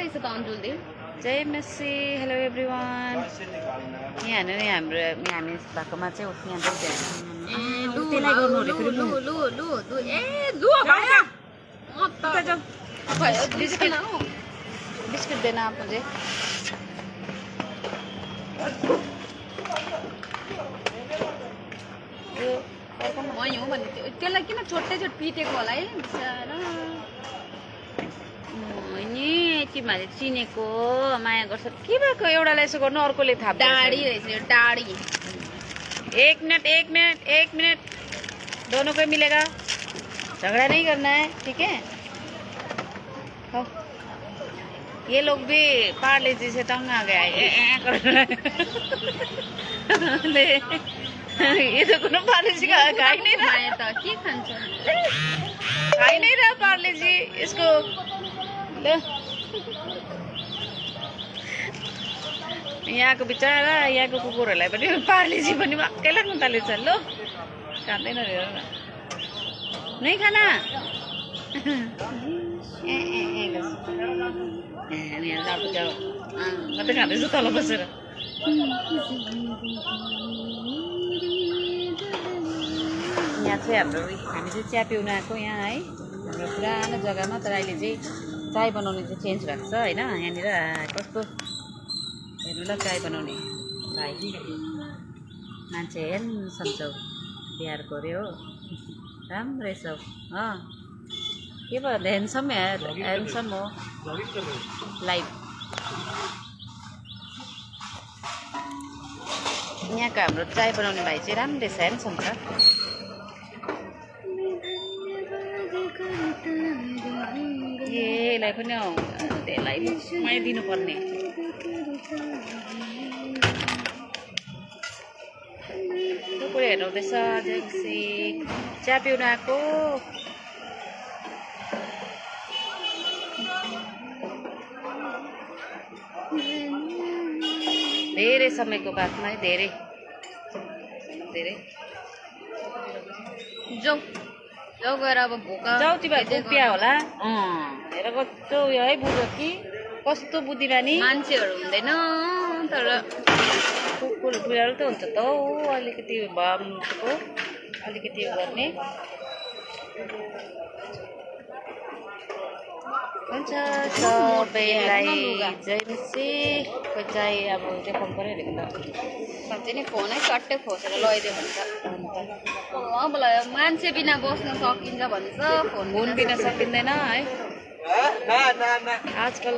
रहेछ त अन्जुलले जय Messi hello everyone यहाँ हेर्नु नि हाम्रो हामी भएकोमा चाहिँ यहाँ त्यसलाई गर्नु बिस्कुट देना आप मुझे वहीँ हो भने त्यसलाई किन छोटै छोट पिटेको होला है नि तिमीहरूले चिनेको माया गर्छ के भएको एउटालाई यसो गर्नु अर्कोले थाहा डाडी रहेछ यो डाडी एक मिनट दोनों को मिलेगा झगड़ा नहीं करना है ठीक है हाँ। ये लोग भी पार्ले जी से तंग आ गया कर रहा है ये तो कुछ पार्ले जी का खा ही नहीं रहा के खान्छ खा ही नहीं रहा पार्ले जी इसको ले यहाँको बिचरा यहाँको कुकुरहरूलाई पनि पार्ले जी पनि वाक्कै लाग्नु थालेछ लो खाँदैन हेर न नै खाना मात्रै खाँदैछु तल बसेर यहाँ चाहिँ हाम्रो हामी चाहिँ चिया पिउन आएको यहाँ है हाम्रो पुरानो जग्गामा तर अहिले चाहिँ चाय बनाउने चाहिँ चेन्ज भएको छ होइन यहाँनिर कस्तो हेर्नु ल चाय बनाउने भाइ मान्छे हेर्नु छौ बिहार गऱ्यो हो राम्रै छौ के भयो ह्यान्डसम ह्यान्डसम हो लाइफ यहाँको हाम्रो चाय बनाउने भाइ चाहिँ राम्रै छ ह्यान्डसम छ यसलाई पनि त्यसलाई मैले दिनुपर्ने कुकुर हेर्नुहुँदैछ जेक्सी चिया पिउन आएको धेरै समयको बादमा है धेरै जाऊ गएर अब भोका जाऊ तिमीहरूको पिया होला हेर कस्तो उयो है बुझ्यो कि कस्तो बुद्धिमानी मान्छेहरू हुँदैन तर कुकुर बिरालो त हुन्छ त हौ अलिकति भमको अलिकति उयो गर्ने हुन्छ सबैलाई जय मसी खोइ चाहिँ अब देखाउनु पऱ्यो भनेको त साँच्चै नै फोनै चट्टै खोसेर लैदियो भन्छ अब मान्छे बिना बस्न सकिन्छ भन्छ फोन बिना सकिँदैन है आजकल